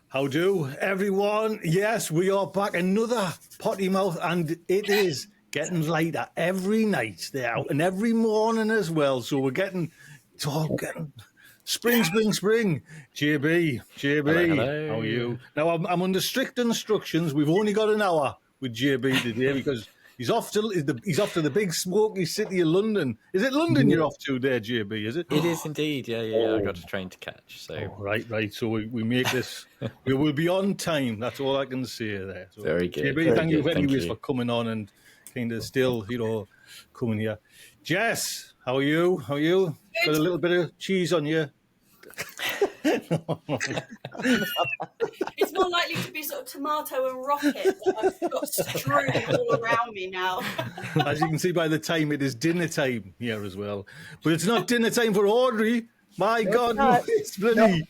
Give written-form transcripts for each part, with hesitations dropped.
How do, everyone? Yes, we are back. Another potty mouth, and it is getting lighter every night. They're out, and every morning as well. So we're getting spring. JB, hello. how are you? Now, I'm under strict instructions. We've only got an hour with JB today because he's off to the big smoky city of London. Is it London you're off to there, JB? Is it? It is indeed. Yeah. I got a train to catch. So right. So we make this. We will be on time. That's all I can say there. So, very good. JB, thank you anyways for coming on and kind of still, coming here. Jess, how are you? Good. Got a little bit of cheese on you. It's more likely to be sort of tomato and rocket that I've got strewn all around me now. As you can see by the time, it is dinner time here as well. But it's not dinner time for Audrey. My God, no, it's bloody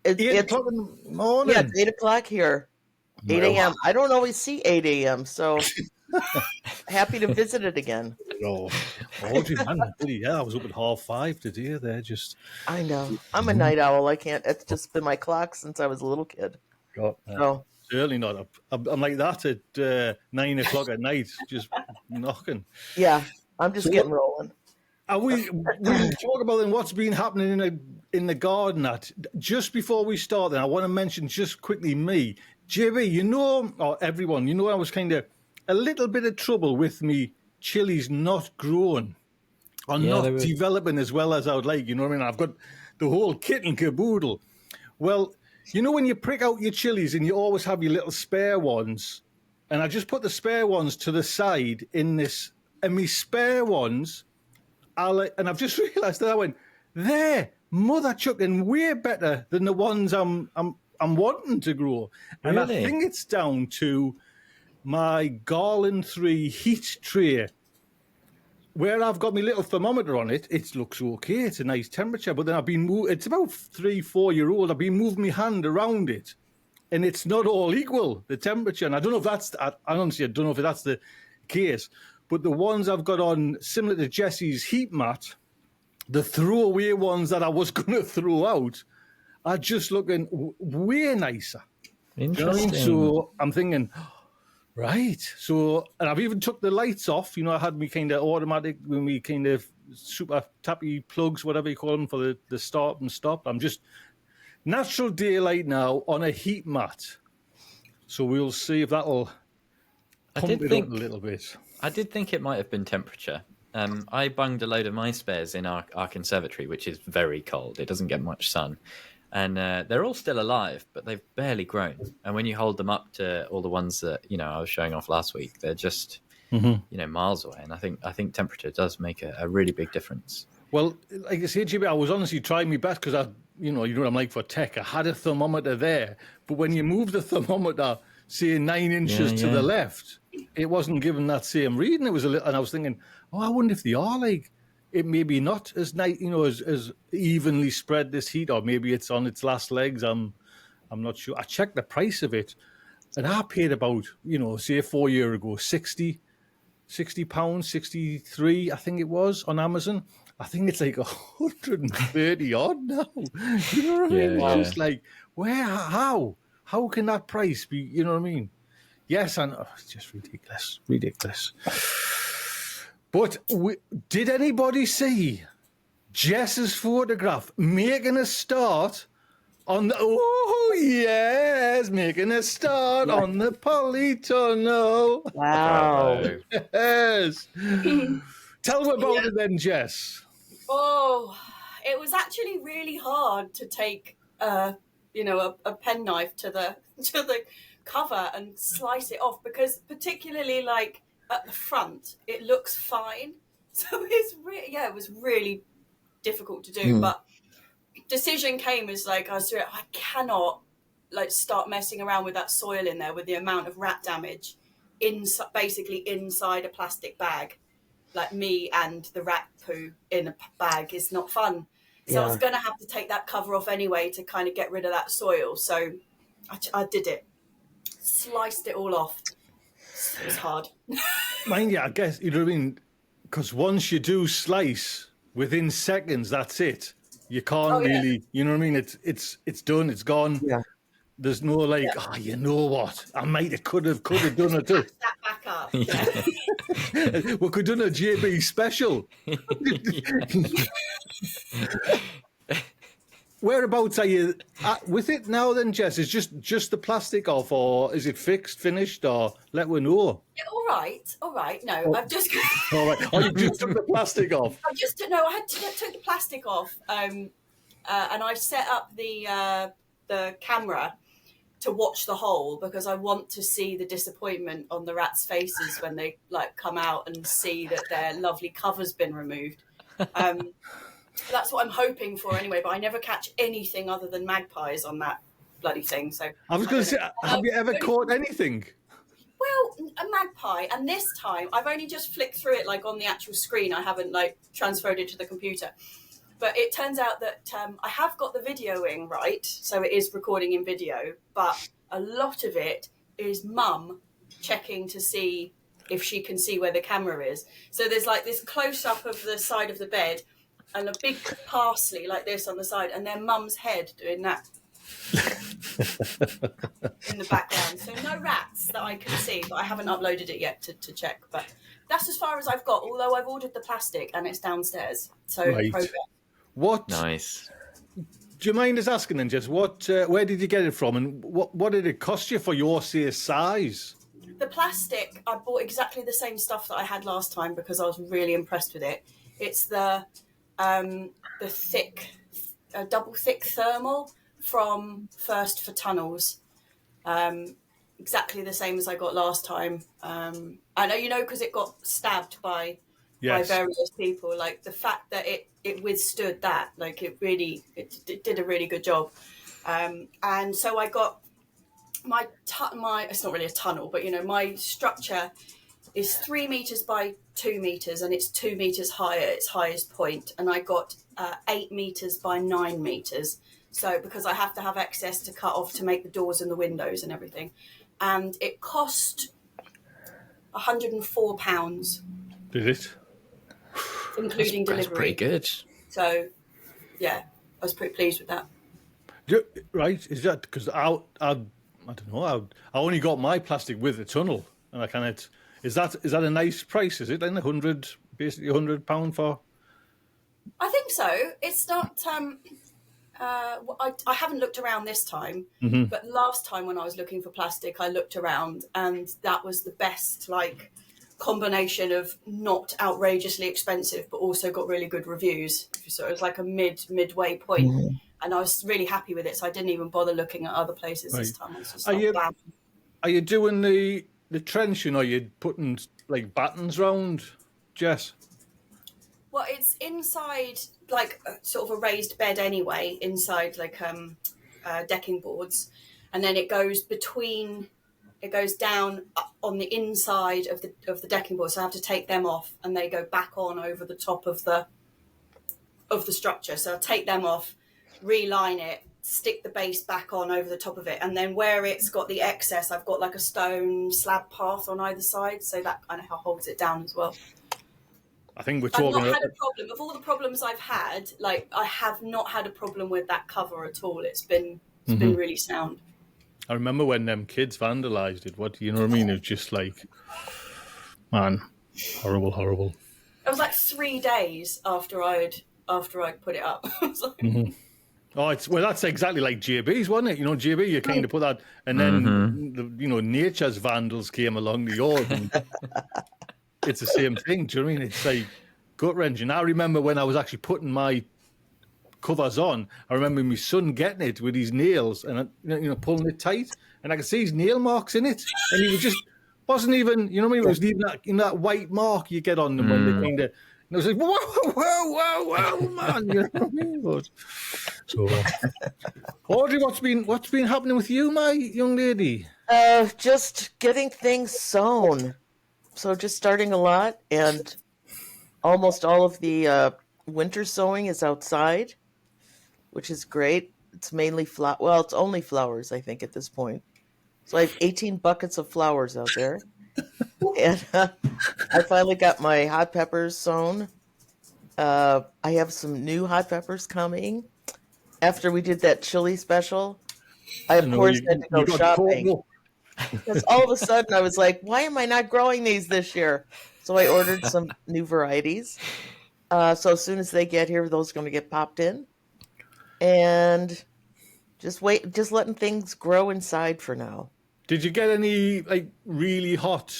8 o'clock in the morning. Yeah, it's 8 o'clock here. 8 a.m. I don't always see 8 a.m., so happy to visit it again. Oh, Audrey, man, I was up at 5:30 today. There, just I know. I'm a night owl. I can't. It's just been my clock since I was a little kid. So certainly not. I'm like that at 9 o'clock at night, just knocking. Yeah, I'm just getting rolling. And we talk about what's been happening in the garden. That just before we start, then I want to mention just quickly me, JB. Or everyone, I was kind of a little bit of trouble with me chilies not growing or not developing as well as I would like. You know what I mean? I've got the whole kit and caboodle. Well, when you prick out your chilies and you always have your little spare ones, and I just put the spare ones to the side in this, and my spare ones, and I've just realised that I went, they're mother chucking way better than the ones I'm wanting to grow. And really? I think it's down to my Garland 3 heat tray, where I've got my little thermometer on it. It looks okay. It's a nice temperature. But then I've been it's about 3-4 year old. I've been moving my hand around it, and it's not all equal, the temperature. And I don't know if I honestly don't know if that's the case. But the ones I've got on, similar to Jessie's heat mat, the throwaway ones that I was going to throw out, are just looking way nicer. Interesting. So I'm thinking, right. So, and I've even took the lights off. I had me kind of automatic, with me kind of super tappy plugs, whatever you call them, for the start and stop. I'm just natural daylight now on a heat mat. So we'll see if that'll pump it up a little bit. I did think it might have been temperature. I bunged a load of my spares in our conservatory, which is very cold. It doesn't get much sun. And they're all still alive, but they've barely grown. And when you hold them up to all the ones that, I was showing off last week, they're just, miles away. And I think temperature does make a really big difference. Well, like I said, JB, I was honestly trying my best because you know what I'm like for tech. I had a thermometer there, but when you move the thermometer, say 9 inches to the left, it wasn't giving that same reading. It was a little, and I was thinking, I wonder if they are like, it may be not as nice, as evenly spread, this heat, or maybe it's on its last legs. I'm not sure. I checked the price of it, and I paid about, say 4 years ago, £60, 63, I think it was, on Amazon. I think it's like 130 odd now. You know what I mean? Yeah. It's just like, how can that price be? You know what I mean? Yes, and it's just ridiculous. But did anybody see Jess's photograph making a start on the? Oh yes, making a start on the Polytunnel. Wow. Yes. Tell them about it then, Jess. Oh, it was actually really hard to take, a penknife to the cover and slice it off, because particularly like at the front, it looks fine. So it was really difficult to do. But decision came as like I cannot start messing around with that soil in there with the amount of rat damage basically inside a plastic bag. Like me and the rat poo in a bag is not fun. So I was going to have to take that cover off anyway to kind of get rid of that soil. So I did it. Sliced it all off. It was hard. Mind you, I guess, you know what I mean? Because once you do slice, within seconds, that's it. You can't Oh, yeah. really, you know what I mean? It's done. It's gone. Yeah. There's no like, you know what? I might have could have done it too. That back up. Yeah. We could have done a JB special. Whereabouts are you at with it now then, Jess? Is just the plastic off, or is it fixed, finished, or let me know? Yeah, all right. No, I've just. All right. Oh, you just took the plastic off. I just no. I had to took the plastic off, and I set up the camera to watch the hole because I want to see the disappointment on the rats' faces when they like come out and see that their lovely cover's been removed. That's what I'm hoping for anyway, but I never catch anything other than magpies on that bloody thing. So I was going to say, have you ever caught anything? Well, a magpie, and this time I've only just flicked through it like on the actual screen. I haven't like transferred it to the computer. But it turns out that I have got the videoing right, so it is recording in video, but a lot of it is mum checking to see if she can see where the camera is. So there's like this close-up of the side of the bed and a big parsley like this on the side, and then mum's head doing that in the background. So no rats that I can see, but I haven't uploaded it yet to check. But that's as far as I've got, although I've ordered the plastic and it's downstairs. So Right. progress. What? Nice. Do you mind us asking then, Jess? What? Where did you get it from, and what did it cost you for your size? The plastic, I bought exactly the same stuff that I had last time because I was really impressed with it. It's the thick, double thick thermal from First for Tunnels. Exactly the same as I got last time. I know, you know, because it got stabbed by various people. Like the fact that it withstood that, like it did a really good job. And so I got my it's not really a tunnel, but you know, my structure is 3 meters by 2 meters, and it's 2 meters higher, its highest point. And I got 8 meters by 9 meters. So because I have to have excess to cut off to make the doors and the windows and everything. And it cost £104. Did it? Including delivery. That's pretty good. So, yeah, I was pretty pleased with that. Right? Is that because I don't know. I only got my plastic with the tunnel, and I kind of is that a nice price? Is it then basically £100 for? I think so. It's not. I haven't looked around this time, but last time when I was looking for plastic, I looked around, and that was the best like combination of not outrageously expensive, but also got really good reviews. So it was like a midway point, and I was really happy with it. So I didn't even bother looking at other places this time. I was just are you doing the trenching, or are you putting like battens round, Jess? Well, it's inside like sort of a raised bed anyway, inside like decking boards, and then it goes down on the inside of the decking board. So I have to take them off, and they go back on over the top of the structure. So I'll take them off, reline it, stick the base back on over the top of it, and then where it's got the excess, I've got like a stone slab path on either side, so that kind of holds it down as well. I think we're I've talking. not had a problem. Of all the problems I've had, like I have not had a problem with that cover at all. It's been really sound. I remember when them kids vandalised it. What, you know what I mean? It was just like, man, horrible. It was like 3 days after I'd put it up. Oh, that's exactly like JB's, wasn't it? You know, JB, you kind of put that, and then nature's vandals came along the yard. And it's the same thing. Do you know what I mean? It's like gut wrenching. I remember when I was actually putting my covers on, I remember my son getting it with his nails and pulling it tight, and I could see his nail marks in it, and he wasn't even, you know what I mean? It was even that white mark you get on them when they kind of. And I was like, whoa, man! You know what I mean? But, so, Audrey, what's been happening with you, my young lady? Just getting things sown. So just starting a lot, and almost all of the winter sowing is outside, which is great. It's mainly well, it's only flowers, I think, at this point. So I have 18 buckets of flowers out there. And I finally got my hot peppers sown. I have some new hot peppers coming. After we did that chili special, I of course had to go got shopping. caught up. Because all of a sudden I was like, why am I not growing these this year? So I ordered some new varieties. So as soon as they get here, those are going to get popped in. And just letting things grow inside for now. Did you get any like really hot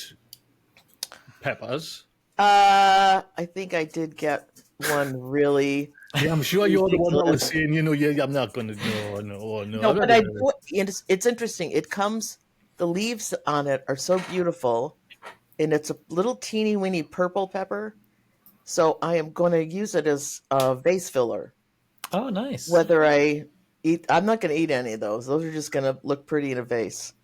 peppers? I think I did get one really. Yeah, I'm sure you're the one that was saying, yeah, I'm not going to. No. No, but it's interesting. It comes. The leaves on it are so beautiful, and it's a little teeny weeny purple pepper. So I am going to use it as a vase filler. Oh, nice. Whether I'm not going to eat any of those. Those are just going to look pretty in a vase.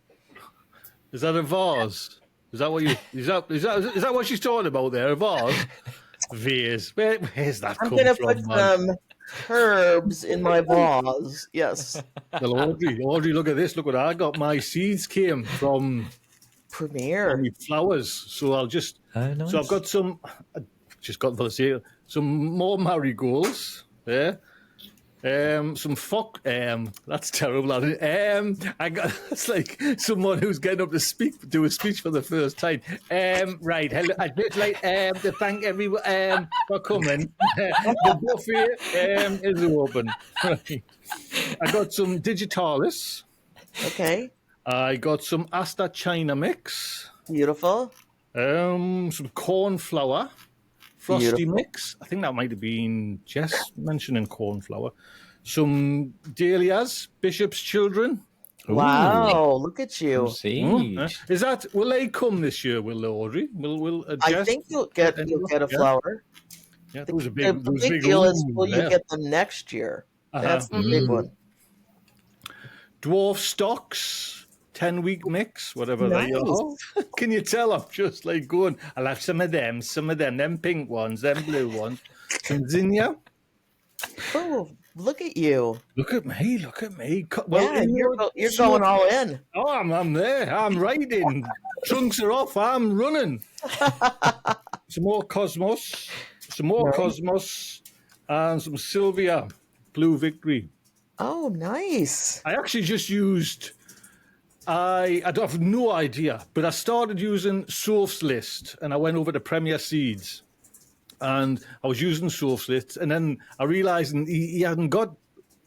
Is that a vase? Is that what is that what she's talking about there? A vase? Vase. Where's that come from? I'm going to put some herbs in my vase. Yes. Well, Audrey, look at this. Look what I got. My seeds came from Premier flowers. So I'll just. Oh, nice. So I've got some. I just got for the sale. Some more marigolds. Yeah. Some that's terrible. I got it's like someone who's getting up to do a speech for the first time. Right, hello. I'd just like to thank everyone for coming. The buffet is open. I got some digitalis. Okay. I got some Asta China mix. Beautiful. Some corn flour. Frosty Beautiful. mix. I think that might have been Jess mentioning cornflower. Some dahlias, Bishop's Children. Wow, look at you. Seeds. Is that, will they come this year, will they, Audrey? Will Jess? I think you'll get a flower. Yeah, there was a The big deal is, will you get them next year? That's the big one. Dwarf stocks. 10-week mix, whatever Nice. they are. Can you tell I'm just like going, I'll have some of them, them pink ones, them blue ones. Some zinnia. Oh, look at you. Look at me. Well, yeah, you're going all in. Oh, I'm there. I'm riding. Trunks are off. I'm running. Some more Cosmos. And some Sylvia Blue Victory. Oh, nice. I actually just used... I have no idea, but I started using Soph's List, and I went over to Premier Seeds, and I was using Soph's List, and then I realised he hadn't got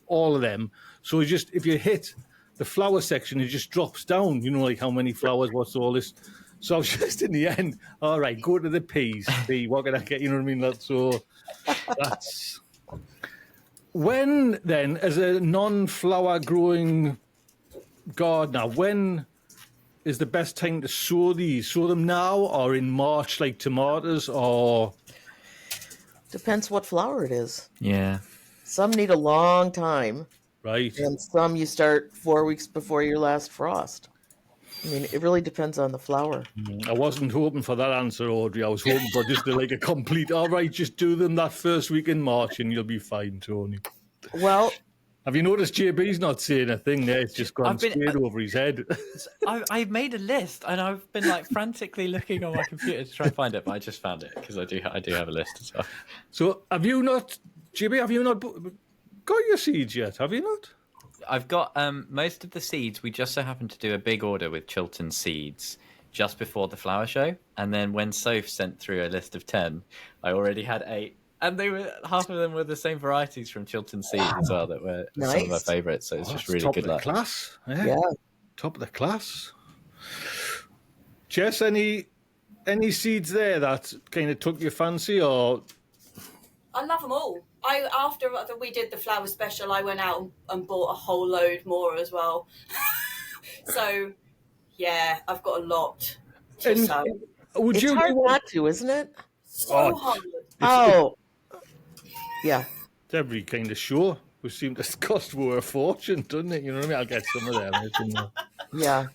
all of them, so if you hit the flower section, it just drops down, like how many flowers, what's all this. So I was just in the end, all right, go to the peas, what can I get, you know what I mean? That's... When, then, as a non-flower growing gardener, when is the best time to sow these? Sow them now or in March, like tomatoes, or Depends what flower it is. Yeah. Some need a long time, right? and some you start 4 weeks before your last frost. I mean, it really depends on the flower. I wasn't hoping for that answer, Audrey. I was hoping for just a complete. All right, just do them that first week in March, and you'll be fine, Tony. Well, have you noticed JB's not saying a thing there? It's just gone straight over his head. I made a list, and I've been frantically looking on my computer to try and find it, but I just found it because I do have a list as well. So have you not, JB? Have you not got your seeds yet? Have you not? I've got most of the seeds. We just so happened to do a big order with Chiltern Seeds just before the flower show, and then when Soph sent through a list of 10, I already had 8. And half of them were the same varieties from Chiltern Seeds as well that were some of our favourites. So it's just really good luck. Top of the class. Yeah. Top of the class. Jess, any seeds there that kind of took your fancy, or? I love them all. After we did the flower special, I went out and bought a whole load more as well. So, yeah, I've got a lot to sow. It's hard not to, isn't it? So hard. Yeah. It's every kind of show. We seem to cost more a fortune, doesn't it? You know what I mean? I'll get some of them. Yeah.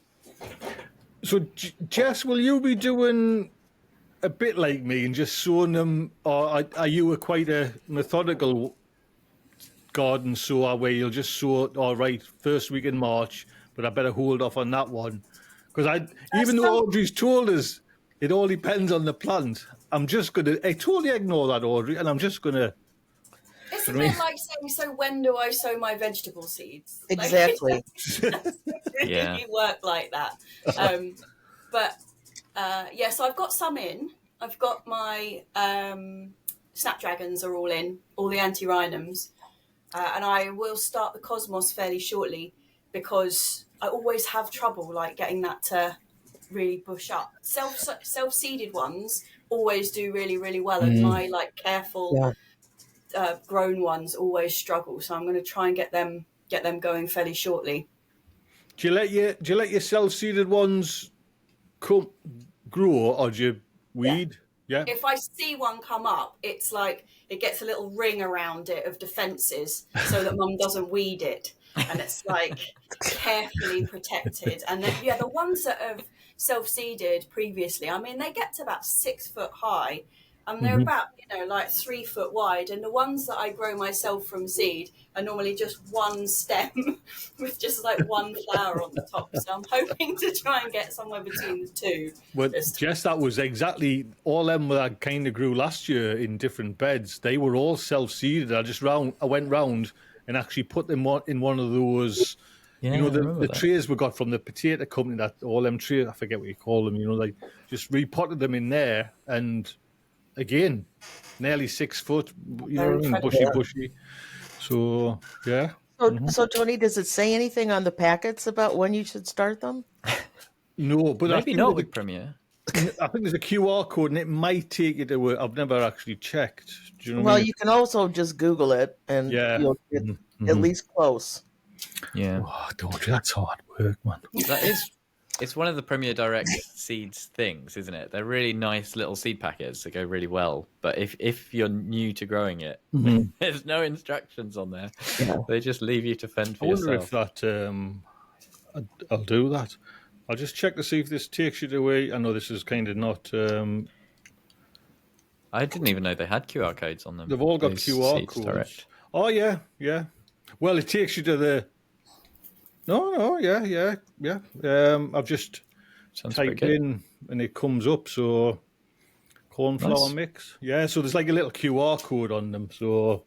So, Jess, will you be doing a bit like me and just sowing them, or are you quite a methodical garden sower where you'll just sow, all right, first week in March, but I better hold off on that one? Because even though Audrey's told us it all depends on the plant. I totally ignore that, Audrey, and I'm just going to. It's a bit like saying, so when do I sow my vegetable seeds? Exactly. Like, it doesn't really work like that. So I've got some in. I've got my snapdragons are all in, all the antirrhinums. And I will start the cosmos fairly shortly because I always have trouble like getting that to really bush up. Self-seeded ones always do really, really well, and my like careful grown ones always struggle. So I'm going to try and get them going fairly shortly. Do you let your self-seeded ones grow, or do you weed? Yeah. If I see one come up, it's like it gets a little ring around it of defences so that Mum doesn't weed it, and it's like carefully protected. And then the ones that have self-seeded previously, I mean, they get to about 6 foot high, and they're about like 3 foot wide. And the ones that I grow myself from seed are normally just one stem with just like one flower on the top. So I'm hoping to try and get somewhere between the two. Well, Jess, that was exactly all them that I kind of grew last year in different beds. They were all self-seeded. I went round and actually put them in one of those, the trays we got from the potato company, that all them trays, I forget what you call them, like just repotted them in there, and again, nearly 6 foot, bushy. So, yeah. So, Tony, does it say anything on the packets about when you should start them? No, but maybe not with Premier. I think there's a QR code, and it might take you to I've never actually checked. Do you know what I mean? You can also just Google it, and you'll get at least close. Yeah. Oh, that's hard work, man. It's one of the Premier Direct Seeds things, isn't it? They're really nice little seed packets that go really well. But if you're new to growing it, there's no instructions on there. Yeah. They just leave you to fend for yourself. I wonder if that I'll do that. I'll just check to see if this takes you to where. I know this is kind of not. I didn't even know they had QR codes on them. They've all got QR codes. Direct. Oh yeah. Well, it takes you to the. No, yeah. I've just typed in and it comes up. So cornflower mix. Yeah, so there's like a little QR code on them. So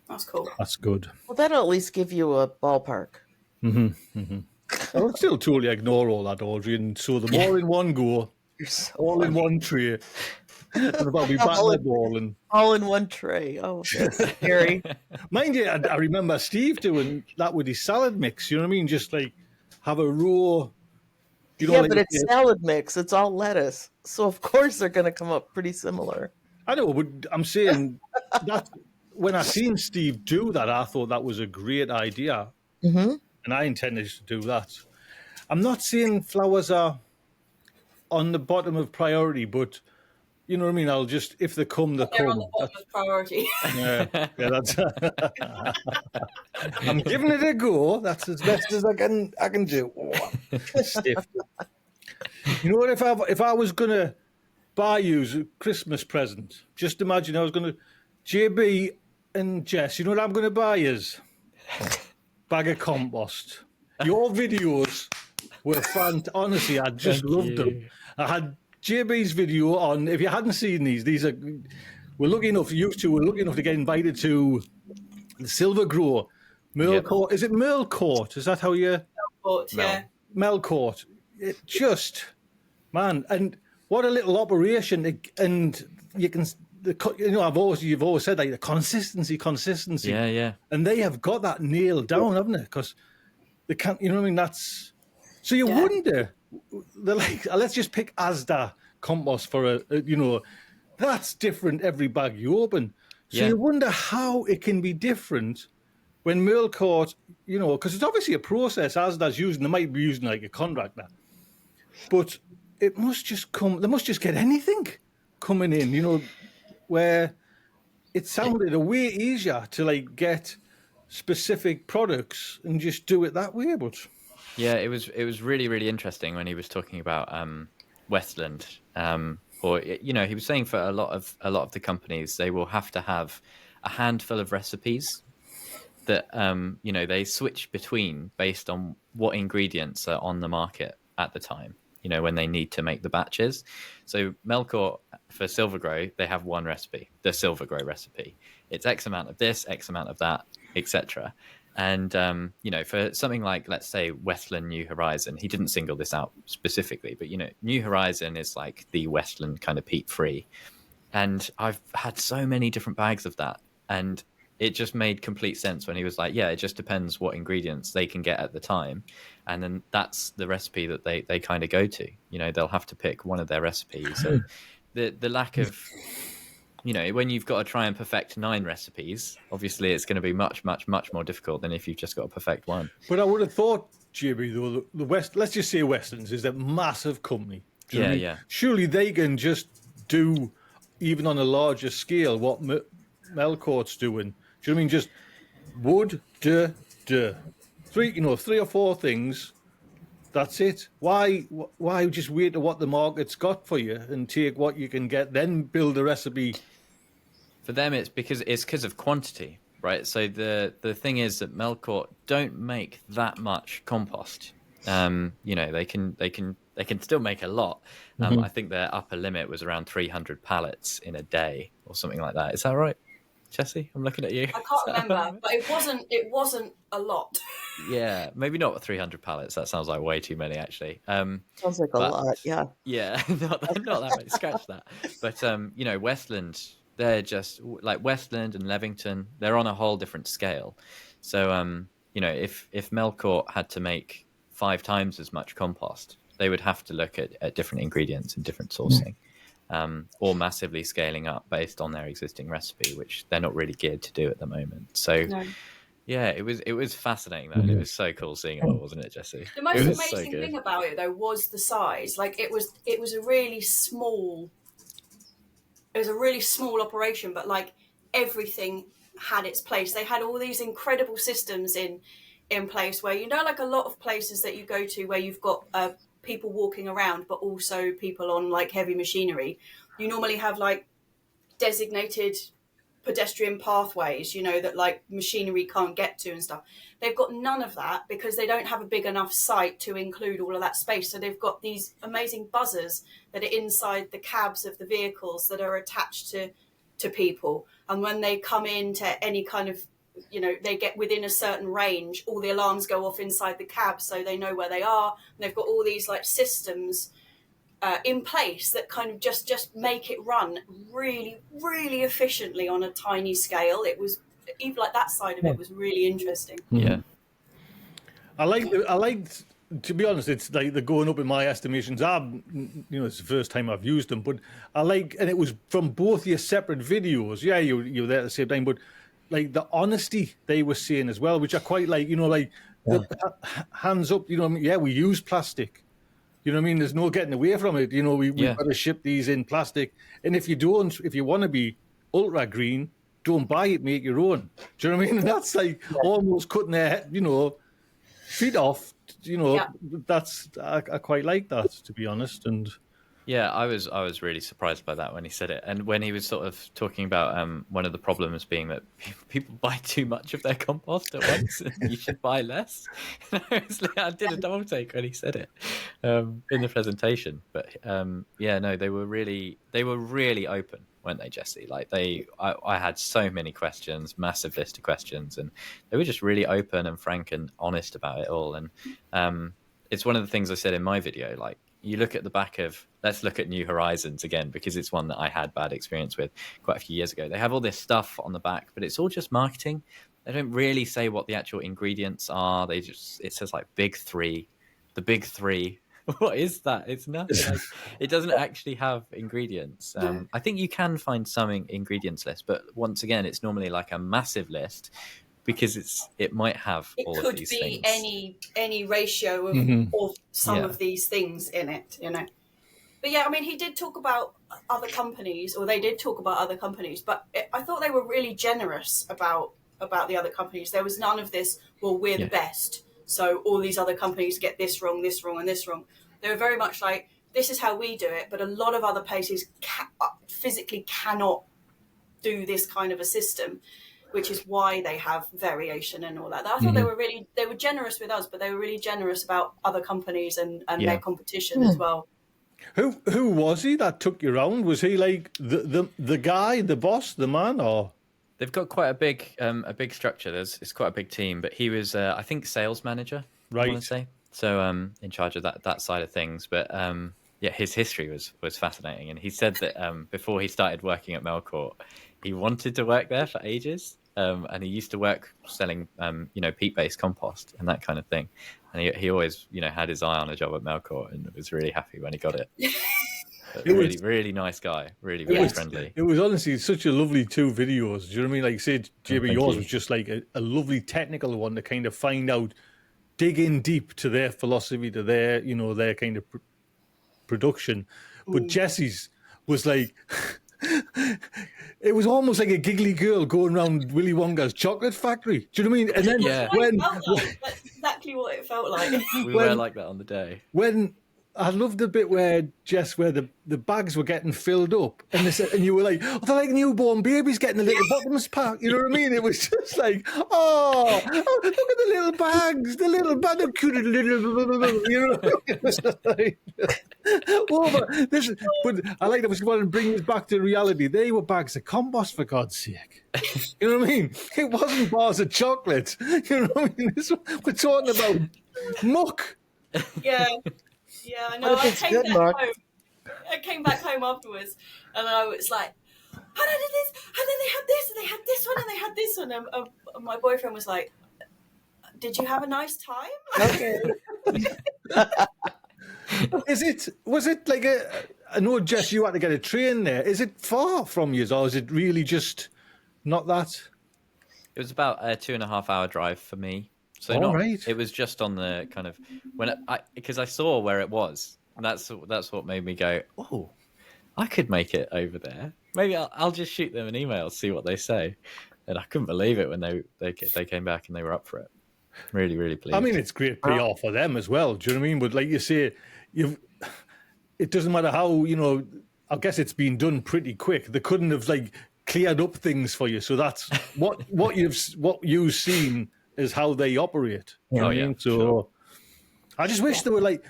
that's cool. That's good. Well, that'll at least give you a ballpark. I'll still totally ignore all that, Audrey, and so them all in one go, all in one tray. And I'll be back in the ball and all in one tray. Oh, that's scary. Mind you, I remember Steve doing that with his salad mix. You know what I mean? Just like have a raw. But it's salad mix. It's all lettuce, so of course they're going to come up pretty similar. I know, but I'm saying that when I seen Steve do that, I thought that was a great idea, and I intended to do that. I'm not saying flowers are on the bottom of priority, but. You know what I mean? I'll just, if they come, they come. On the bottom of priority. Yeah, that's. I'm giving it a go. That's as best as I can do. Oh, stiff. You know what? If I was gonna buy you a Christmas present, just imagine I was gonna, JB and Jess. You know what I'm gonna buy you? Bag of compost. Your videos were fantastic. Honestly, I just loved them. I had. JB's video on, if you hadn't seen these are, we're lucky enough, you two were lucky enough to get invited to the Silvergrove. Melcourt, Is it Melcourt? Is that how you? Melcourt, yeah. Melcourt. It just, man, and what a little operation. And you can, you've always said like the consistency. Yeah. And they have got that nailed down, haven't they? Because they can't, you know what I mean? That's, so you wonder. They're like, let's just pick Asda compost for that's different every bag you open. So you wonder how it can be different when Melcourt, because it's obviously a process Asda's using. They might be using like a contractor, but it must just come. They must just get anything coming in, where it sounded a way easier to like get specific products and just do it that way, but. Yeah, it was really, really interesting when he was talking about Westland, or he was saying for a lot of the companies they will have to have a handful of recipes that they switch between based on what ingredients are on the market at the time. when they need to make the batches. So Melcourt for Silvergrove, they have one recipe, the Silvergrove recipe. It's X amount of this, X amount of that, etc. And, for something like, let's say, Westland New Horizon, he didn't single this out specifically, but, New Horizon is like the Westland kind of peat-free. And I've had so many different bags of that. And it just made complete sense when he was like, yeah, it just depends what ingredients they can get at the time. And then that's the recipe that they kind of go to. They'll have to pick one of their recipes. And the lack of, when you've got to try and perfect 9 recipes, obviously it's going to be much, much, much more difficult than if you've just got to perfect one. But I would have thought, JB, though, the West, let's just say Westlands is a massive company. Do you know what I mean? Yeah. Surely they can just do, even on a larger scale, what Melcourt's doing. Do you know what I mean? Just wood, 3 or 4 things. That's it. Why just wait to what the market's got for you and take what you can get, then build a recipe? For them, it's because of quantity, right? So the thing is that Melcourt don't make that much compost. They can still make a lot. I think their upper limit was around 300 pallets in a day or something like that. Is that right, Jessie? I'm looking at you. I can't remember, but it wasn't a lot. Yeah, maybe not 300 pallets. That sounds like way too many, actually. Sounds like a lot, yeah. Yeah, not that many. Scratch that. But Westland, they're just like Westland and Levington. They're on a whole different scale. So if Melcourt had to make 5 times as much compost, they would have to look at different ingredients and different sourcing. Or massively scaling up based on their existing recipe, which they're not really geared to do at the moment. So, yeah, it was fascinating though. And it was so cool seeing it all, wasn't it, Jessie? The most amazing thing about it though was the size. Like it was a really small. It was a really small operation, but like everything had its place. They had all these incredible systems in place where like a lot of places that you go to where you've got people walking around, but also people on like heavy machinery. You normally have like designated pedestrian pathways, that like machinery can't get to and stuff. They've got none of that because they don't have a big enough site to include all of that space. So they've got these amazing buzzers that are inside the cabs of the vehicles that are attached to people. And when they come into any kind of, they get within a certain range, all the alarms go off inside the cab so they know where they are. And they've got all these like systems in place that kind of just make it run really, really efficiently on a tiny scale. It was even like that side of it was really interesting. Yeah. I liked, to be honest, it's like they're going up in my estimations. It's the first time I've used them, but and it was from both your separate videos. Yeah, you were there at the same time, but like the honesty they were saying as well, which I quite like, the hands up, yeah, we use plastic. You know what I mean? There's no getting away from it. We've got to ship these in plastic. And if you want to be ultra green, don't buy it, make your own. Do you know what I mean? And that's like almost cutting their, feet off. I quite like that, to be honest. And yeah, I was really surprised by that when he said it, and when he was sort of talking about one of the problems being that people buy too much of their compost at once, and you should buy less. I did a double take when he said it in the presentation, but they were really open, weren't they, Jessie? Like I had so many questions, massive list of questions, and they were just really open and frank and honest about it all. And it's one of the things I said in my video, like. You look at the back of, let's look at New Horizons again, because it's one that I had bad experience with quite a few years ago. They have all this stuff on the back, but it's all just marketing. They don't really say what the actual ingredients are. It says like big 3, the big 3. What is that? It's nothing. Like, it doesn't actually have ingredients. I think you can find some ingredients list, but once again, it's normally like a massive list. Because it might have all of these things. It could be any ratio of some of these things in it, But yeah, I mean, he did talk about other companies, or they did talk about other companies, but I thought they were really generous about the other companies. There was none of this, well, we're the best, so all these other companies get this wrong, and this wrong. They were very much like, this is how we do it, but a lot of other places physically cannot do this kind of a system. which is why they have variation and all that. I thought they were generous with us, but they were really generous about other companies and their competition as well. Who was he that took you around? Was he like the guy, the boss, the man, or? They've got quite a big structure. It's quite a big team, but he was, I think, sales manager. Right. I want to say so. In charge of that side of things, but yeah, his history was fascinating, and he said that before he started working at Melcourt, he wanted to work there for ages, and he used to work selling, peat-based compost and that kind of thing, and he always, had his eye on a job at Melcourt, and was really happy when he got it. Really nice guy, really friendly. It was honestly such a lovely 2 videos. Do you know what I mean? Like, say, JB, yours was just like a lovely technical one to kind of find out, dig in deep to their philosophy, to their, their kind of production. But Jessie's was like, it was almost like a giggly girl going around Willy Wonka's chocolate factory. Do you know what I mean? And then that's exactly what it felt like. We were like that on the day. When I loved the bit where the bags were getting filled up, and they said, and you were like, "Oh, they're like newborn babies getting a little bottomless pack." You know what I mean? It was just like, "Oh, look at the little bags, the little bag, the cute little," you know. It was just like, but I like that. Was going to bring us back to reality. They were bags of compost, for God's sake. You know what I mean? It wasn't bars of chocolate. You know what I mean? We're talking about muck. Yeah. Yeah, I know. I came back home afterwards, and I was like, "How did this? How did they have this? And they had this one, and they had this one." And my boyfriend was like, "Did you have a nice time?" Okay. Was it like I know, Jess, you had to get a train there. Is it far from you, or is it really just not that? It was about a 2.5 hour drive for me. So it was just on the kind of because I saw where it was. And that's what made me go, oh, I could make it over there. Maybe I'll just shoot them an email, see what they say. And I couldn't believe it when they came back and they were up for it. Really, really pleased. I mean, it's great PR for them as well. Do you know what I mean? But like you say, it doesn't matter how, I guess it's been done pretty quick. They couldn't have like cleared up things for you. So that's what you've seen is how they operate. You know what I mean? So sure. I just wish they were like,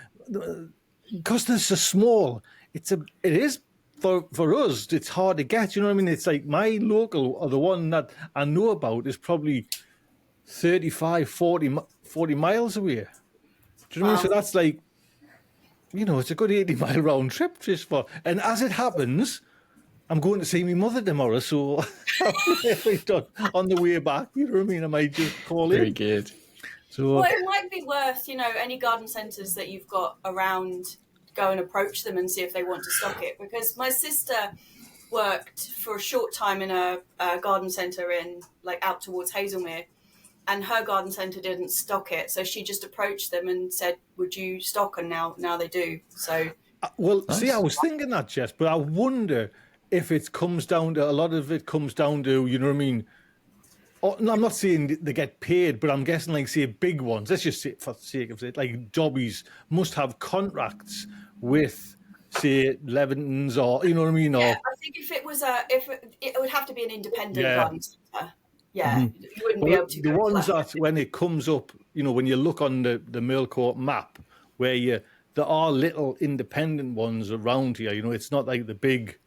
because they're so small, it is for us, it's hard to get. You know what I mean? It's like my local, or the one that I know about, is probably 35, 40 miles away. Do you know what I mean? So that's like, it's a good 80-mile round trip just for, and as it happens, I'm going to see my mother tomorrow, so on the way back, you know what I mean? I might just call in. Very good. So, well, it might be worth, any garden centres that you've got around, go and approach them and see if they want to stock it. Because my sister worked for a short time in a garden centre in, like, out towards Hazelmere, and her garden centre didn't stock it. So she just approached them and said, would you stock? And now they do. So, well, nice. See, I was thinking that, Jess, but I wonder if it comes down to, a lot of it comes down to, you know what I mean? I'm not saying they get paid, but I'm guessing, like, say, big ones, let's just say, for the sake of it, like jobbies must have contracts with, say, Levingtons, or, you know what I mean? Or, yeah, I think if it was it would have to be an independent garden centre. Yeah, you wouldn't be able to. The ones that, when it comes up, when you look on the Melcourt map, where there are little independent ones around here, it's not like the big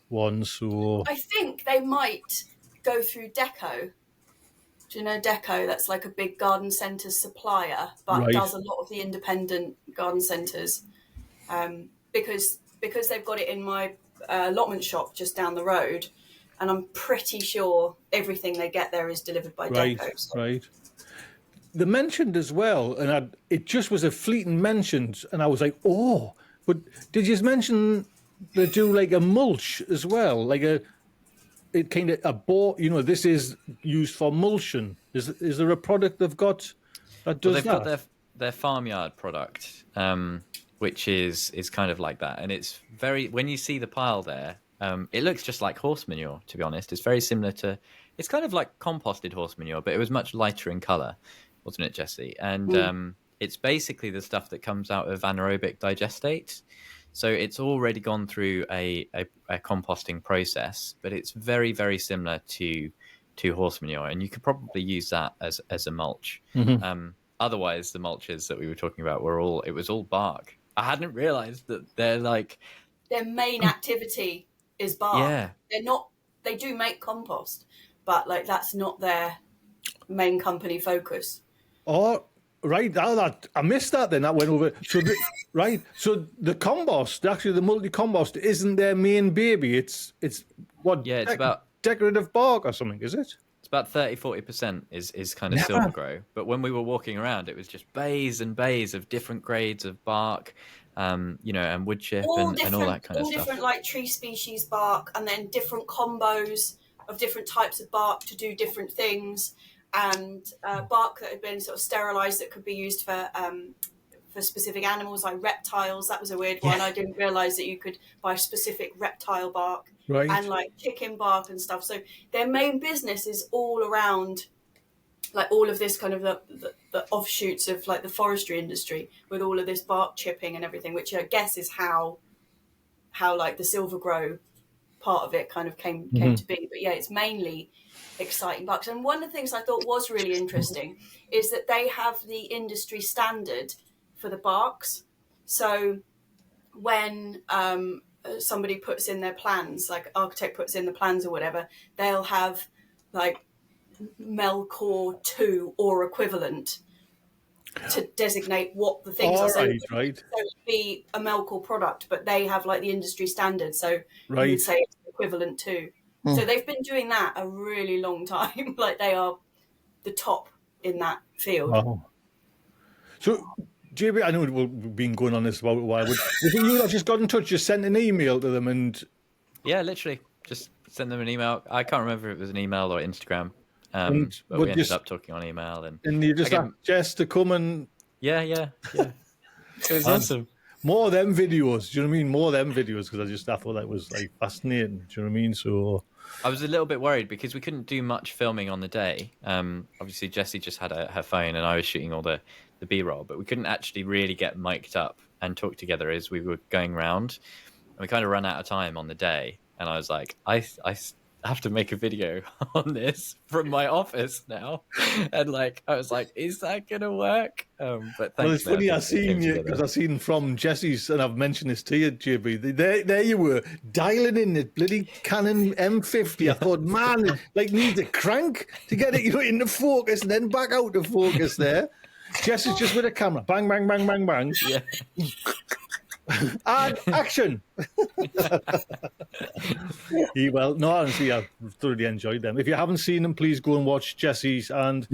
ones. So I think they might go through Deco. Do you know Deco? That's like a big garden centre supplier, but does a lot of the independent garden centres, because they've got it in my allotment shop just down the road, and I'm pretty sure everything they get there is delivered by Deco. So. Right. They mentioned as well, and it just was a fleeting mention, and I was like, oh, but did you mention they do like a mulch as well, like it kind of a board, this is used for mulching. Is there a product they've got that does they've that? Got their farmyard product, which is kind of like that, and it's very, when you see the pile there, it looks just like horse manure. To be honest, it's very similar to, it's kind of like composted horse manure, but it was much lighter in colour, wasn't it, Jessie? And it's basically the stuff that comes out of anaerobic digestate. So it's already gone through a composting process, but it's very, very similar to horse manure, and you could probably use that as a mulch. Otherwise, the mulches that we were talking about it was all bark. I hadn't realized that they're like their main activity is bark. Yeah. They do make compost, but like that's not their main company focus. Oh, right. I missed that then. That went over. So, so the compost, actually the multi-compost isn't their main baby. It's what? Yeah, it's about decorative bark or something, is it? It's about 30-40% is kind of Silvergrove. But when we were walking around, it was just bays and bays of different grades of bark, and wood chip and all that kind of stuff. All different like tree species bark, and then different combos of different types of bark to do different things, and bark that had been sort of sterilized that could be used for specific animals like reptiles. That was a weird one. I didn't realize that you could buy specific reptile bark. Right. And like chicken bark and stuff. So their main business is all around like all of this kind of the offshoots of like the forestry industry with all of this bark chipping and everything, which I guess is how like the Silvergrove part of it kind of came to be. But yeah, it's mainly exciting barks. And one of the things I thought was really interesting is that they have the industry standard for the barks. So when somebody puts in their plans, like architect puts in the plans or whatever, they'll have like Melcourt 2 or equivalent to designate what the things are. So right. So it would be a Melcourt product, but they have like the industry standard. So you would say it's equivalent to. So they've been doing that a really long time. Like they are the top in that field. Oh. So JB, I know we've been going on this about a while. Was it you that just got in touch, just sent an email to them and... Yeah, literally. Just send them an email. I can't remember if it was an email or Instagram. But we ended up talking on email. And you just asked Jess to come and... Yeah. It was awesome. More of them videos. Do you know what I mean? More of them videos, because I thought that was like fascinating. Do you know what I mean? So... I was a little bit worried because we couldn't do much filming on the day. Obviously, Jessie just had her phone and I was shooting all the B-roll, but we couldn't actually really get mic'd up and talk together as we were going round. And we kind of ran out of time on the day. And I was like, I have to make a video on this from my office now. And like, I was like, is that going to work? But thanks. Well, it's funny, I've seen you, because I've seen from Jessie's, and I've mentioned this to you, JB. There you were, dialing in the bloody Canon M50. I thought, man, like needs a crank to get it into focus and then back out to focus there. Jess is just with a camera. Bang, bang, bang, bang, bang. Yeah. And action. Well, no, honestly, I've thoroughly enjoyed them. If you haven't seen them, please go and watch Jessie's and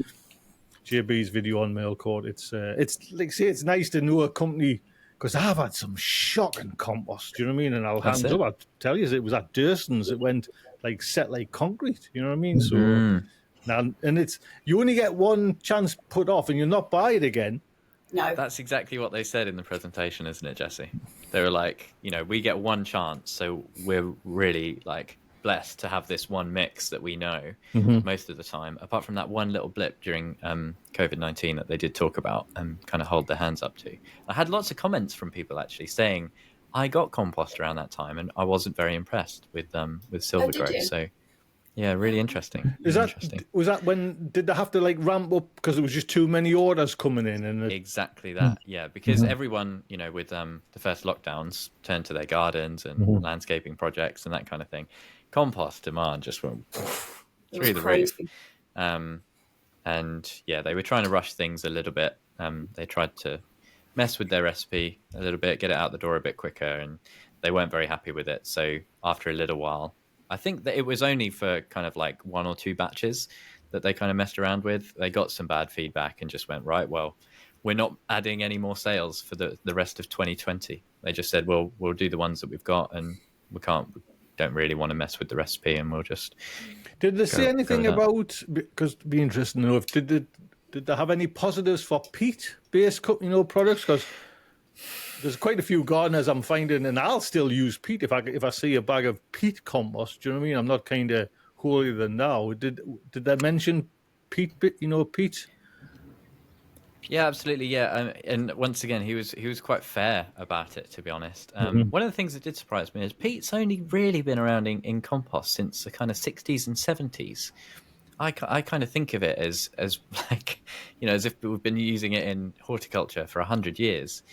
JB's video on Melcourt. It's like say, it's nice to know a company, because I've had some shocking compost. Do you know what I mean? And I'll tell you, it was at Durston's. It went like set like concrete. You know what I mean? So now, and it's you only get one chance put off, and you're not buy it again. No. That's exactly what they said in the presentation, isn't it, Jessie? They were like, we get one chance, so we're really like blessed to have this one mix that we know most of the time, apart from that one little blip during COVID-19 that they did talk about and kind of hold their hands up to. I had lots of comments from people actually saying, I got compost around that time and I wasn't very impressed with Silvergrove. So yeah, really interesting. Was that when did they have to like ramp up because there was just too many orders coming in? And exactly that, yeah. Because everyone, with the first lockdowns, turned to their gardens and landscaping projects and that kind of thing. Compost demand just went through the roof. And yeah, they were trying to rush things a little bit. They tried to mess with their recipe a little bit, get it out the door a bit quicker, and they weren't very happy with it. So after a little while, I think that it was only for kind of like 1 or 2 batches that they kind of messed around with. They got some bad feedback and just went, right, well, we're not adding any more sales for the rest of 2020. They just said, well, we'll do the ones that we've got, and we don't really want to mess with the recipe, and we'll just... Did they say anything about, because it'd be interesting to know, if did they have any positives for peat-based products? Because there's quite a few gardeners I'm finding, and I'll still use peat if I see a bag of peat compost. Do you know what I mean? I'm not kind of holier than thou. Did they mention peat? Peat. Yeah, absolutely. Yeah, and once again, he was quite fair about it, to be honest. One of the things that did surprise me is peat's only really been around in compost since the kind of 60s and 70s. I kind of think of it as like, as if we've been using it in horticulture for 100 years.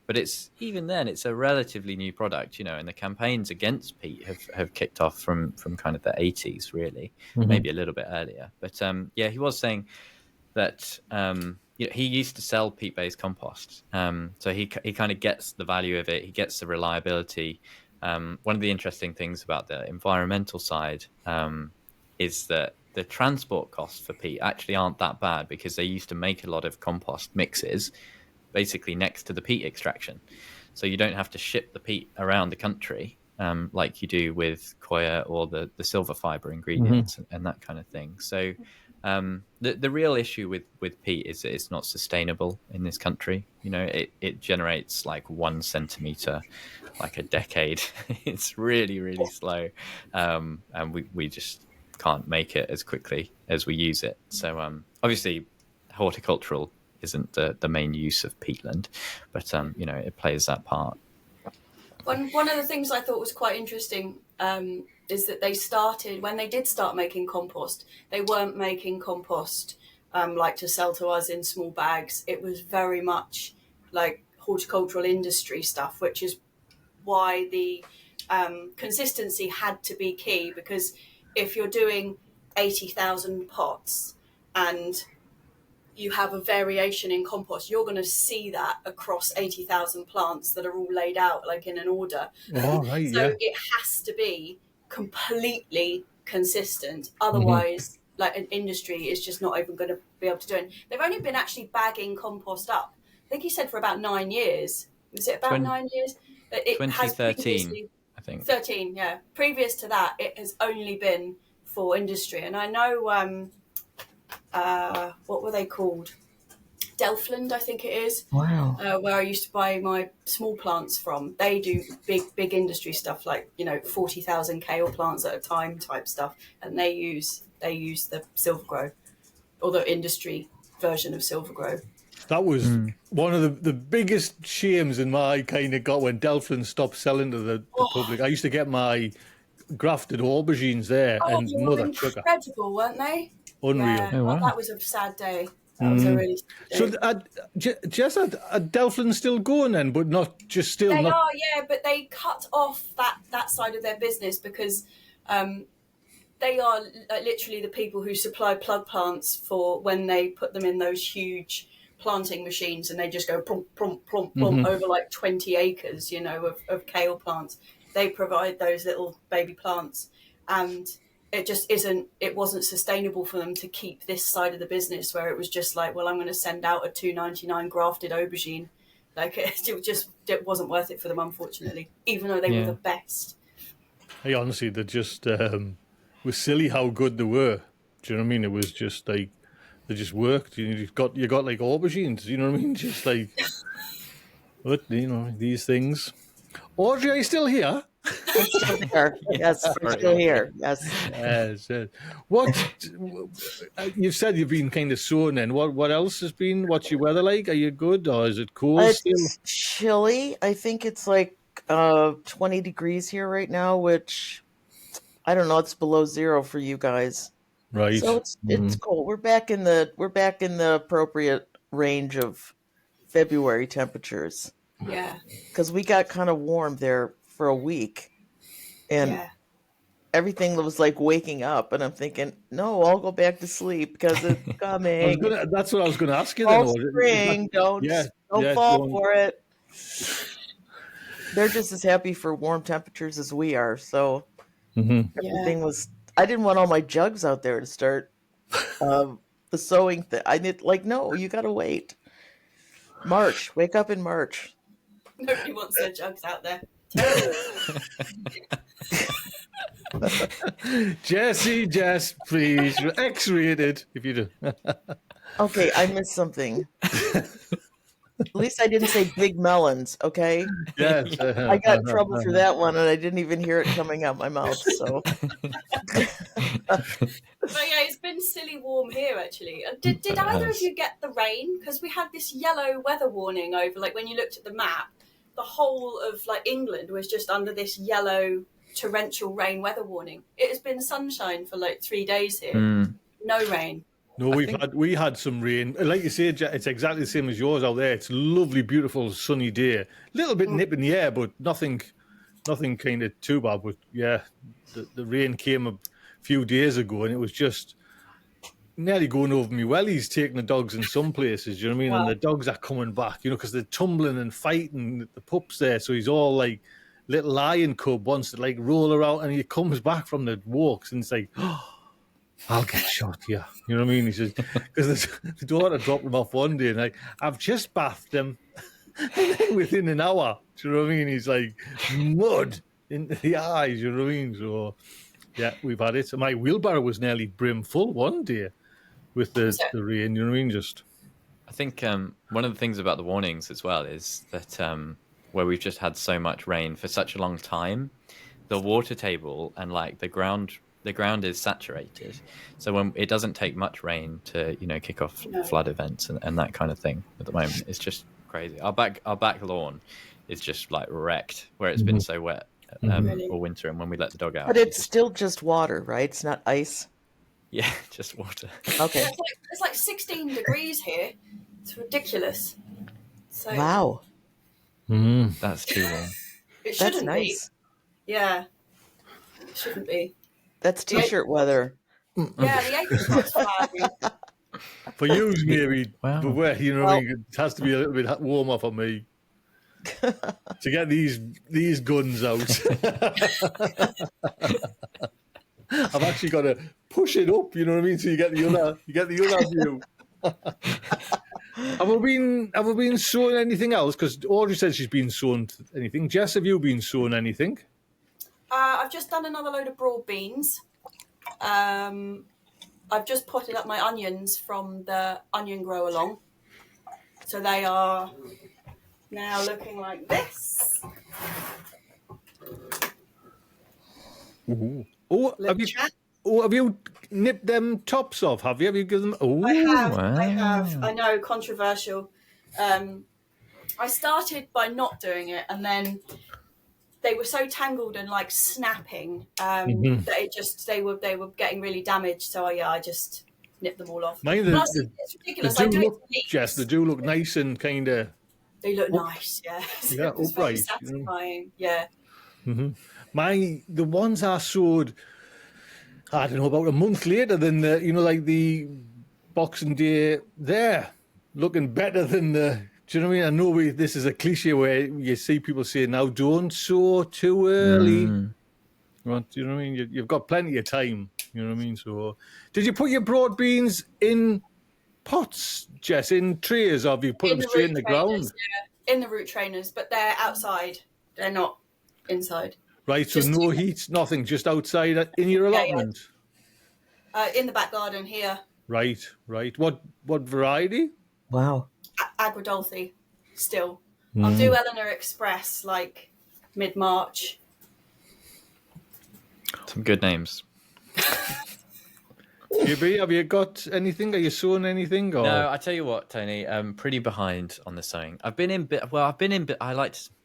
But it's even then, it's a relatively new product, and the campaigns against peat have kicked off from kind of the 80s, really, maybe a little bit earlier. But he was saying that he used to sell peat-based compost, so he kind of gets the value of it. He gets the reliability. One of the interesting things about the environmental side is that the transport costs for peat actually aren't that bad, because they used to make a lot of compost mixes basically next to the peat extraction, so you don't have to ship the peat around the country like you do with coir or the silver fiber ingredients and that kind of thing. So the real issue with peat is that it's not sustainable in this country. It generates like 1 centimeter like a decade. It's really, really slow, and we just can't make it as quickly as we use it. So obviously horticultural isn't the main use of peatland, but it plays that part. One of the things I thought was quite interesting is that when they did start making compost, they weren't making compost like to sell to us in small bags. It was very much like horticultural industry stuff, which is why the consistency had to be key, because if you're doing 80,000 pots and you have a variation in compost, you're going to see that across 80,000 plants that are all laid out like in an order. Oh, right, So yeah. it has to be completely consistent. Otherwise, like an industry is just not even going to be able to do it. They've only been actually bagging compost up, I think he said, for about 9 years. Was it about 9 years? It 2013, I think. 13, yeah. Previous to that, it has only been for industry. And I know... what were they called? Delphland, I think it is. Wow. Where I used to buy my small plants from. They do big industry stuff, like 40,000 kale plants at a time type stuff, and they use the Silvergrove, or the industry version of Silvergrove. That was one of the biggest shames in my kind of got when Delphland stopped selling to the public. I used to get my grafted aubergines there, and they were mother trucker. incredible, weren't they? Unreal. Yeah, Oh, wow. that was a sad day. That was a really sad day. So, Jess, are Delphland still going then, but not just still? They not... are, yeah, but they cut off that side of their business because they are literally the people who supply plug plants for when they put them in those huge planting machines, and they just go plump, plump, plump, plump over like 20 acres, of kale plants. They provide those little baby plants, and it wasn't sustainable for them to keep this side of the business, where it was just like, well, I'm going to send out a $2.99 grafted aubergine. Like it wasn't worth it for them, unfortunately, even though they were the best. Hey, honestly, they just was silly how good they were. Do you know what I mean? It was just like they just worked. You got like aubergines. You know what I mean? Just like, but these things. Audrey, are you still here? I'm still here. Yes, I'm still here. Yes. Yes. What you've said you've been kind of sore then. What else has been? What's your weather like? Are you good or is it cool still? It's chilly. I think it's like 20 degrees here right now, which I don't know. It's below zero for you guys, Right. so it's cold. We're back in the appropriate range of February temperatures. Yeah. Because we got kind of warm there for a week, and everything was like waking up, and I'm thinking, no, I'll go back to sleep because it's coming. That's what I was going to ask you. All Then, spring, don't fall for it. They're just as happy for warm temperatures as we are, so everything was. I didn't want all my jugs out there to start the sowing thing. I did no, you got to wait. March, wake up in March. Nobody wants their jugs out there. Jess, please, X-rated if you do. Okay, I missed something. At least I didn't say big melons, okay? Yes. I got in trouble for that one, and I didn't even hear it coming out my mouth, so. But yeah, it's been silly warm here, actually. Did either of you get the rain? Because we had this yellow weather warning over, like when you looked at the map, the whole of like England was just under this yellow torrential rain weather warning. It has been sunshine for like 3 days here. No rain. No, we had some rain. Like you say, it's exactly the same as yours out there. It's a lovely, beautiful, sunny day. A little bit nip in the air, but nothing kind of too bad. But yeah, the rain came a few days ago, and it was just nearly going over me wellies, taking the dogs in some places. You know what I mean? Wow. And the dogs are coming back, because they're tumbling and fighting. The pup's there, so he's all like little lion cub wants to like roll around, and he comes back from the walks, and it's like, oh, I'll get shot here. You know what I mean? He says, because the daughter dropped him off one day, and I've just bathed him within an hour. Do you know what I mean? He's like mud into the eyes. You know what I mean? So yeah, we've had it. So my wheelbarrow was nearly brim full one day with the rain. You know what I mean? Just. I think one of the things about the warnings as well is that where we've just had so much rain for such a long time, the water table and like the ground is saturated. So when it doesn't take much rain to kick off flood events and that kind of thing at the moment, it's just crazy. Our back lawn is just like wrecked where it's been so wet all winter, and when we let the dog out. But it's still just water, right? It's not ice. Yeah, just water. Okay. Yeah, it's like 16 degrees here. It's ridiculous. So Wow. That's too warm. it That's shouldn't nice. be. Yeah, it shouldn't be. That's t-shirt weather. Yeah, the april's flowering. For you, maybe, Wow. but where it has to be a little bit warmer for me to get these guns out. I've actually got to push it up. You know what I mean? So you get the other view. Have we been sowing anything else? Because Audrey said she's been sowing anything. Jess, have you been sowing anything? I've just done another load of broad beans. I've just potted up my onions from the onion grow along. So they are now looking like this. Ooh. Oh, have you nipped them tops off? Have you? Have you given them? Oh, I have. wow. I have. I know, controversial. I started by not doing it, and then they were so tangled and like snapping that they were getting really damaged. So I just nipped them all off. Mine, Plus, it's ridiculous. I do it to leaves. Jess, they do look nice and kind of. They look nice, yeah. Yeah, It's very upright. satisfying, yeah. The ones I sowed, I don't know, about a month later than the Boxing Day there, looking better than the. Do you know what I mean? I know this is a cliche where you see people say now, don't sow too early. You know what I mean? You've got plenty of time. You know what I mean? So, did you put your broad beans in pots, Jess, in trays, or have you put them straight in the ground? Yeah, in the root trainers, but they're outside. They're not inside. Right, so no heat, nothing, just outside in your allotment? In the back garden here. Right. What variety? Wow. Agrodolphy, still. I'll do Eleanor Express, like, mid-March. Some good names. JB, have you got anything? Are you sowing anything? Or? No, I tell you what, Tony, I'm pretty behind on the sowing.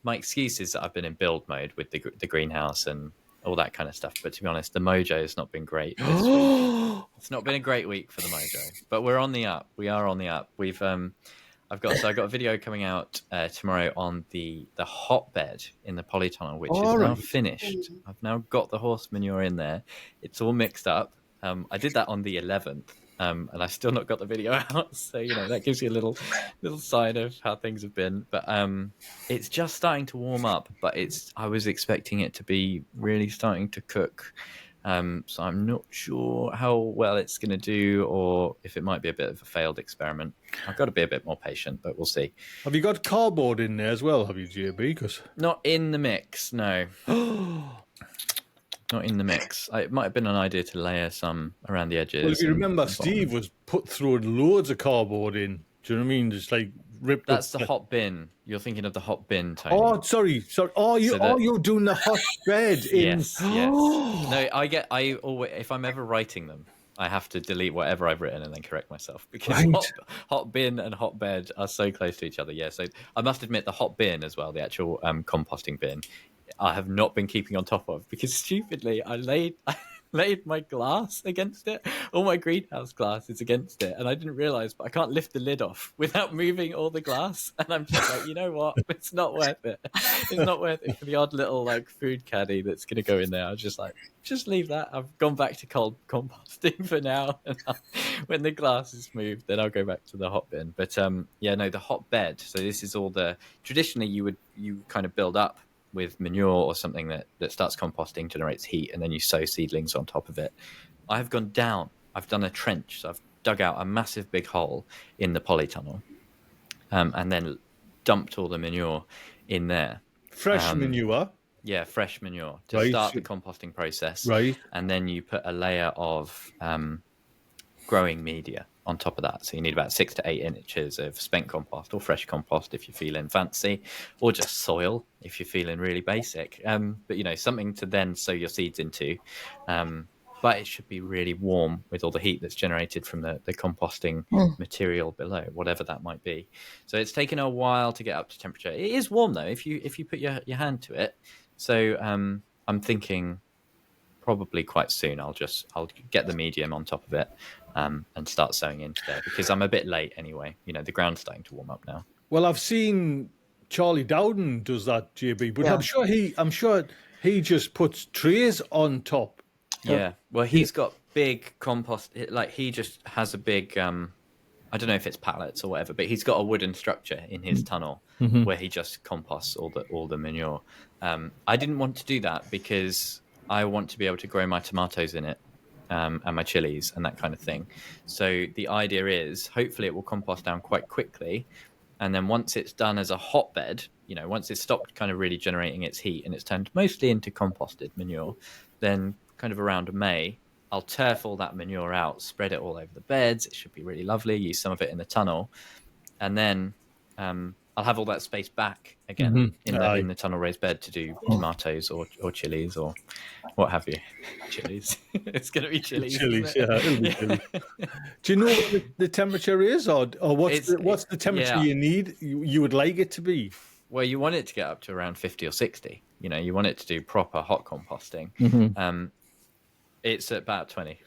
My excuse is that I've been in build mode with the greenhouse and all that kind of stuff. But to be honest, the mojo has not been great this week. It's not been a great week for the mojo, but we're on the up. We are on the up. I've got a video coming out tomorrow on the hotbed in the Polytunnel, which is now finished. I've now got the horse manure in there. It's all mixed up. I did that on the 11th, and I've still not got the video out. So, that gives you a little side of how things have been. But it's just starting to warm up, but I was expecting it to be really starting to cook. So I'm not sure how well it's going to do, or if it might be a bit of a failed experiment. I've got to be a bit more patient, but we'll see. Have you got cardboard in there as well, have you, JB? Not in the mix, no. Not in the mix. It might have been an idea to layer some around the edges. Well, if you remember, Steve was throwing loads of cardboard in. Do you know what I mean? Just like ripped. That's the hot bin. You're thinking of the hot bin, Tony. Oh, sorry. You're doing the hot bed in. Yes. No, I always, if I'm ever writing them, I have to delete whatever I've written and then correct myself because hot bin and hot bed are so close to each other. Yeah, so I must admit the hot bin as well, the actual composting bin. I have not been keeping on top of, because stupidly I laid my glass against it. All my greenhouse glass is against it, and I didn't realize, but I can't lift the lid off without moving all the glass. And I'm just like, you know what? It's not worth it. It's not worth it for the odd little like food caddy that's going to go in there. I was just like, just leave that. I've gone back to cold composting for now. And when the glass is moved, then I'll go back to the hot bin. But yeah, no, the hotbed. So this is all traditionally you kind of build up with manure or something that starts composting, generates heat, and then you sow seedlings on top of it. I've gone down. I've done a trench. So I've dug out a massive big hole in the polytunnel, and then dumped all the manure in there. Fresh manure? Yeah, fresh manure to start the composting process. Right. And then you put a layer of growing media on top of that. So you need about 6 to 8 inches of spent compost or fresh compost if you're feeling fancy, or just soil if you're feeling really basic. But, something to then sow your seeds into. But it should be really warm with all the heat that's generated from the composting material below, whatever that might be. So it's taken a while to get up to temperature. It is warm, though, if you put your hand to it. So I'm thinking probably quite soon I'll get the medium on top of it and start sowing into there, because I'm a bit late anyway. The ground's starting to warm up now. Well, I've seen Charlie Dowden does that, JB, but yeah. I'm sure he just puts trays on top. Yeah, well, he's got big compost. Like, he just has a big I don't know if it's pallets or whatever, but he's got a wooden structure in his tunnel where he just composts all the manure. I didn't want to do that because I want to be able to grow my tomatoes in it, and my chilies and that kind of thing. So the idea is, hopefully it will compost down quite quickly. And then once it's done as a hotbed, once it's stopped kind of really generating its heat and it's turned mostly into composted manure, then kind of around May, I'll turf all that manure out, spread it all over the beds. It should be really lovely. Use some of it in the tunnel. And then I'll have all that space back again in the tunnel raised bed to do tomatoes or chilies or what have you. Chilies. It's going to be chilies. Chilies, yeah. It'll be chilies. Do you know what the temperature is, or what's the temperature you need? You would like it to be? Well, you want it to get up to around 50 or 60. You want it to do proper hot composting. It's at about 20,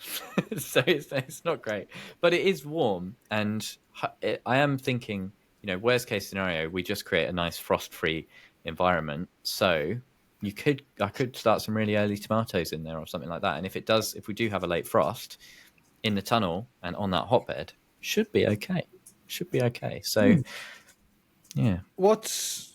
so it's not great, but it is warm, and I am thinking, worst case scenario, we just create a nice frost-free environment. So I could start some really early tomatoes in there or something like that. And if we do have a late frost in the tunnel and on that hotbed, should be okay. So, yeah. What's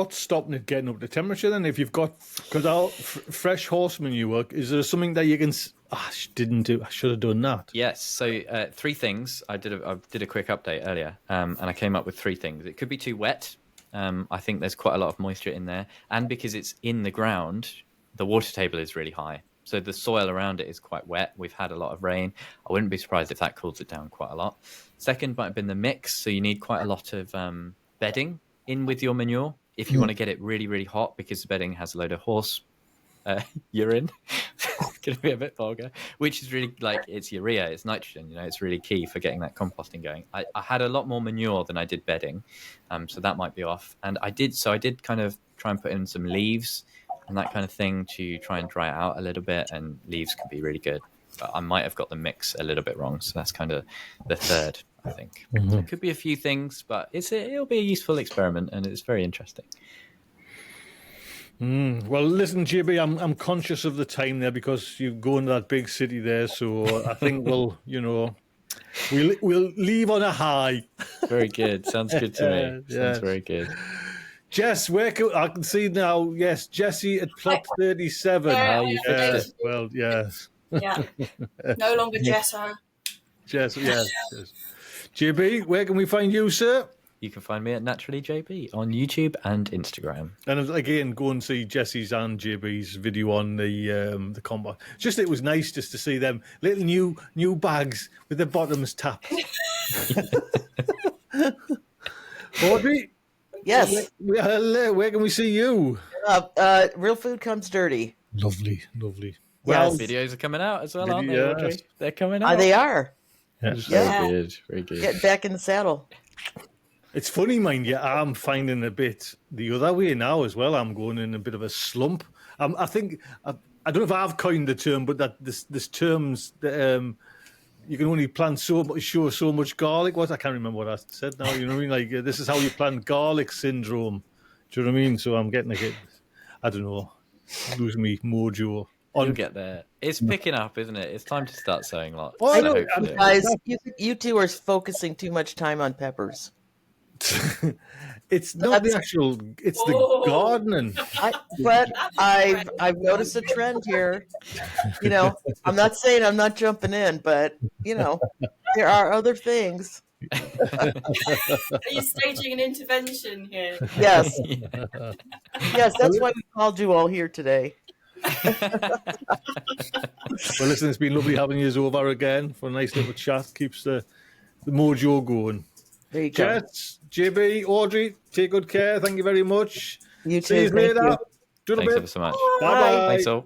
stopping it getting up to temperature then? If you've got, because fresh horse manure, is there something that you can? I didn't do. I should have done that. Yes. So 3 things. I did a quick update earlier, and I came up with 3 things. It could be too wet. I think there's quite a lot of moisture in there, and because it's in the ground, the water table is really high. So the soil around it is quite wet. We've had a lot of rain. I wouldn't be surprised if that cools it down quite a lot. Second might have been the mix. So you need quite a lot of bedding in with your manure if you want to get it really, really hot, because the bedding has a load of horse urine. It's going to be a bit vulgar, which is really it's urea, it's nitrogen. It's really key for getting that composting going. I had a lot more manure than I did bedding, so that might be off. And I did kind of try and put in some leaves and that kind of thing to try and dry it out a little bit, and leaves can be really good. But I might have got the mix a little bit wrong, so that's kind of the third, I think. So it could be a few things, but it'll be a useful experiment, and it's very interesting. Well, listen, JB, I'm conscious of the time there because you go into that big city there, so I think we'll leave on a high. Very good. Sounds good to me. Yes. Sounds very good. Jess, I can see now. Yes, Jessie at plot 37. Yes. Well, yes. Yeah. No longer Jessa. Jess, yes. JB, where can we find you, sir? You can find me at Naturally JB on YouTube and Instagram. And again, go and see Jessie's and JB's video on the combo. It was nice just to see them little new bags with the bottoms tapped. Audrey? Yes. Where can we see you? Real Food Comes Dirty. Lovely. Well, videos are coming out as well, aren't they, Audrey? They're coming out. They are. Yes. Very good. Get back in the saddle. It's funny, mind you, I'm finding a bit the other way now as well. I'm going in a bit of a slump. I think I don't know if I've coined the term, but that this term's that you can only plant so much garlic. What I can't remember what I said now. You know what I mean? Like this is how you plant garlic syndrome. Do you know what I mean? So I'm getting I don't know, losing me mojo. You'll get there. It's picking up, isn't it? It's time to start sowing lots. Oh, I know. Guys, you two are focusing too much time on peppers. It's not the actual. It's the gardening. But I've noticed a trend here. You know, I'm not saying I'm not jumping in, but you know, there are other things. Are you staging an intervention here? Yes. Yes, that's why we called you all here today. Well, listen, it's been lovely having you over again for a nice little chat. Keeps the mojo going. There you go. Jess, JB, Audrey, take good care. Thank you very much. You See you too. Thank later. you. Do Thanks ever so much. Bye bye. Thanks all.